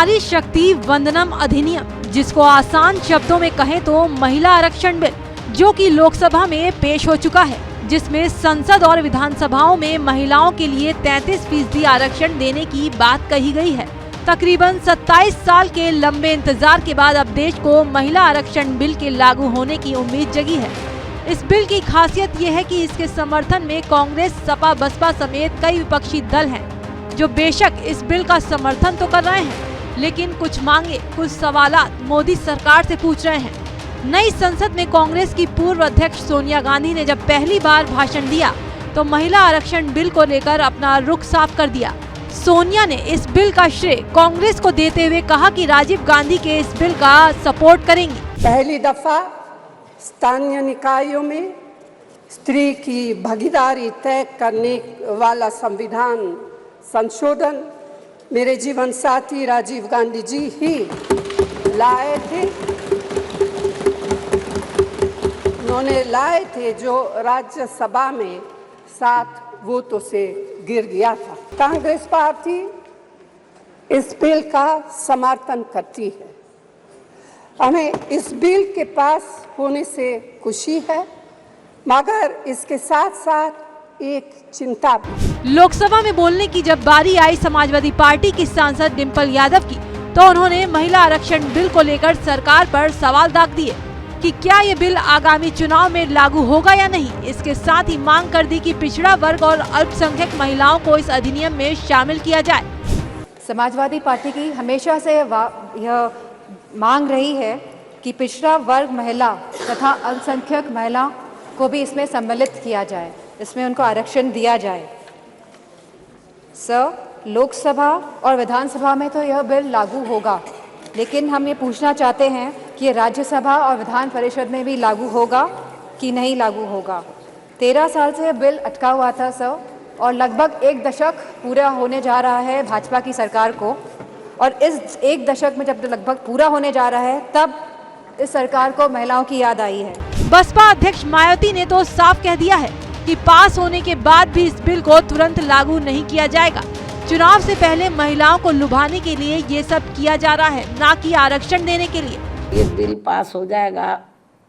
नारी शक्ति वंदनम अधिनियम, जिसको आसान शब्दों में कहें तो महिला आरक्षण बिल, जो कि लोकसभा में पेश हो चुका है, जिसमें संसद और विधानसभाओं में महिलाओं के लिए 33% आरक्षण देने की बात कही गई है। तकरीबन 27 साल के लंबे इंतजार के बाद अब देश को महिला आरक्षण बिल के लागू होने की उम्मीद जगी है। इस बिल की खासियत ये है कि इसके समर्थन में कांग्रेस, सपा, बसपा समेत कई विपक्षी दल हैं, जो बेशक इस बिल का समर्थन तो कर रहे हैं, लेकिन कुछ मांगे, कुछ सवालात मोदी सरकार से पूछ रहे हैं। नई संसद में कांग्रेस की पूर्व अध्यक्ष सोनिया गांधी ने जब पहली बार भाषण दिया तो महिला आरक्षण बिल को लेकर अपना रुख साफ कर दिया। सोनिया ने इस बिल का श्रेय कांग्रेस को देते हुए कहा कि राजीव गांधी के इस बिल का सपोर्ट करेंगी। पहली दफा स्थानीय निकायों में स्त्री की भागीदारी तय करने वाला संविधान संशोधन मेरे जीवन साथी राजीव गांधी जी ही लाए थे। उन्होंने लाए थे, जो राज्यसभा में 7 वोटों से गिर गया था। कांग्रेस पार्टी इस बिल का समर्थन करती है। हमें इस बिल के पास होने से खुशी है, मगर इसके साथ साथ एक चिंता भी। लोकसभा में बोलने की जब बारी आई समाजवादी पार्टी की सांसद डिंपल यादव की, तो उन्होंने महिला आरक्षण बिल को लेकर सरकार पर सवाल दाग दिए कि क्या ये बिल आगामी चुनाव में लागू होगा या नहीं। इसके साथ ही मांग कर दी कि पिछड़ा वर्ग और अल्पसंख्यक महिलाओं को इस अधिनियम में शामिल किया जाए। समाजवादी पार्टी की हमेशा से यह मांग रही है कि पिछड़ा वर्ग महिला तथा अल्पसंख्यक महिला को भी इसमें सम्मिलित किया जाए, इसमें उनको आरक्षण दिया जाए। लोकसभा और विधानसभा में तो यह बिल लागू होगा, लेकिन हम ये पूछना चाहते हैं कि राज्यसभा और विधान परिषद में भी लागू होगा कि नहीं लागू होगा। 13 साल से यह बिल अटका हुआ था और लगभग 1 दशक पूरा होने जा रहा है भाजपा की सरकार को, और इस 1 दशक में जब लगभग पूरा होने जा रहा है तब इस सरकार को महिलाओं की याद आई है। बसपा अध्यक्ष मायावती ने तो साफ कह दिया है कि पास होने के बाद भी इस बिल को तुरंत लागू नहीं किया जाएगा। चुनाव से पहले महिलाओं को लुभाने के लिए ये सब किया जा रहा है, ना कि आरक्षण देने के लिए। ये बिल पास हो जाएगा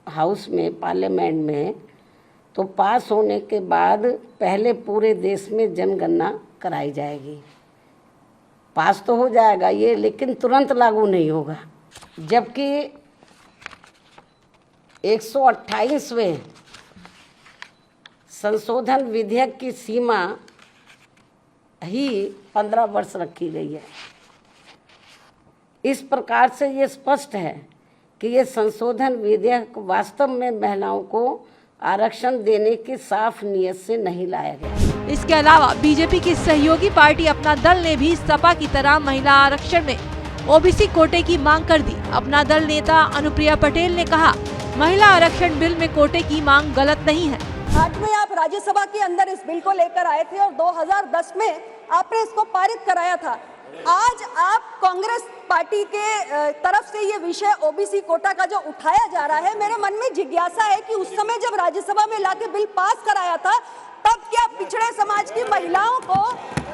हाउस में, पार्लियामेंट में, तो पास होने के बाद पहले पूरे देश में जनगणना कराई जाएगी। पास तो हो जाएगा ये, लेकिन तुरंत लागू नहीं होगा। जबकि 128वें संशोधन विधेयक की सीमा ही 15 वर्ष रखी गई है। इस प्रकार से ये स्पष्ट है कि ये संशोधन विधेयक वास्तव में महिलाओं को आरक्षण देने की साफ नीयत से नहीं लाया गया। इसके अलावा बीजेपी की सहयोगी पार्टी अपना दल ने भी सपा की तरह महिला आरक्षण में ओबीसी कोटे की मांग कर दी। अपना दल नेता अनुप्रिया पटेल ने कहा, महिला आरक्षण बिल में कोटे की मांग गलत नहीं है। 8 में आप राज्यसभा के अंदर इस बिल को लेकर आए थे और 2010 में आपने इसको पारित कराया था। आज आप कांग्रेस पार्टी के तरफ से ये विषय ओबीसी कोटा का जो उठाया जा रहा है, मेरे मन में जिज्ञासा है कि उस समय जब राज्यसभा में लाके बिल पास कराया था, तब क्या पिछड़े समाज की महिलाओं को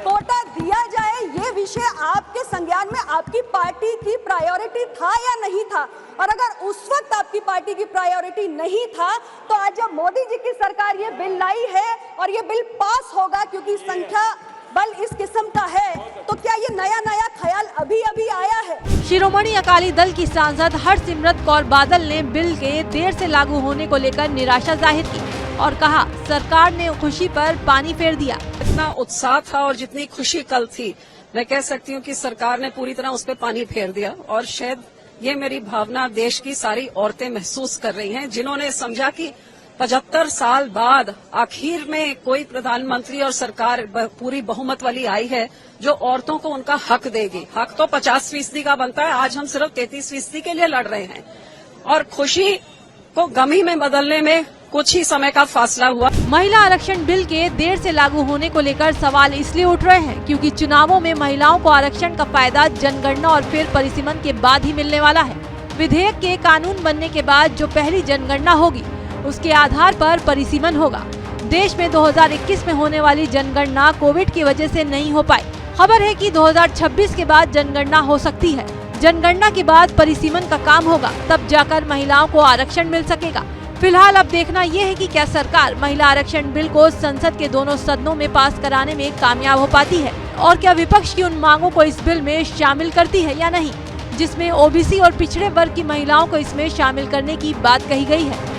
कोटा दिया जाए, ये विषय आपके संज्ञान में आपकी पार्टी की प्रायोरिटी था या नहीं था? और अगर उस वक्त आपकी पार्टी की प्रायोरिटी नहीं था, तो आज जब मोदी जी की सरकार ये बिल लाई है और ये बिल पास होगा क्योंकि संख्या बल इस किस्म का है, तो क्या ये नया ख्याल अभी आया है? शिरोमणि अकाली दल की सांसद हरसिमरत कौर बादल ने बिल के देर से लागू होने को लेकर निराशा जाहिर की और कहा, सरकार ने खुशी पर पानी फेर दिया। इतना उत्साह था और जितनी खुशी कल थी, मैं कह सकती हूँ कि सरकार ने पूरी तरह उस पर पानी फेर दिया। और शायद ये मेरी भावना देश की सारी औरतें महसूस कर रही हैं, जिन्होंने समझा कि 75 साल बाद आखिर में कोई प्रधानमंत्री और सरकार पूरी बहुमत वाली आई है जो औरतों को उनका हक देगी। हक तो 50% का बनता है, आज हम सिर्फ 33% के लिए लड़ रहे हैं, और खुशी को गमी में बदलने में कुछ ही समय का फासला हुआ। महिला आरक्षण बिल के देर से लागू होने को लेकर सवाल इसलिए उठ रहे हैं क्योंकि चुनावों में महिलाओं को आरक्षण का फायदा जनगणना और फिर परिसीमन के बाद ही मिलने वाला है। विधेयक के कानून बनने के बाद जो पहली जनगणना होगी, उसके आधार पर परिसीमन होगा। देश में 2021 में होने वाली जनगणना कोविड की वजह से नहीं हो पाई। खबर है कि 2026 के बाद जनगणना हो सकती है। जनगणना के बाद परिसीमन का काम होगा, तब जाकर महिलाओं को आरक्षण मिल सकेगा। फिलहाल अब देखना ये है कि क्या सरकार महिला आरक्षण बिल को संसद के दोनों सदनों में पास कराने में कामयाब हो पाती है, और क्या विपक्ष की उन मांगों को इस बिल में शामिल करती है या नहीं, जिसमें ओबीसी और पिछड़े वर्ग की महिलाओं को इसमें शामिल करने की बात कही गई है।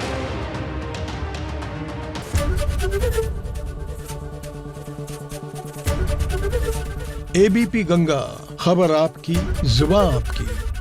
एबीपी गंगा, खबर आपकी, जुबान आपकी।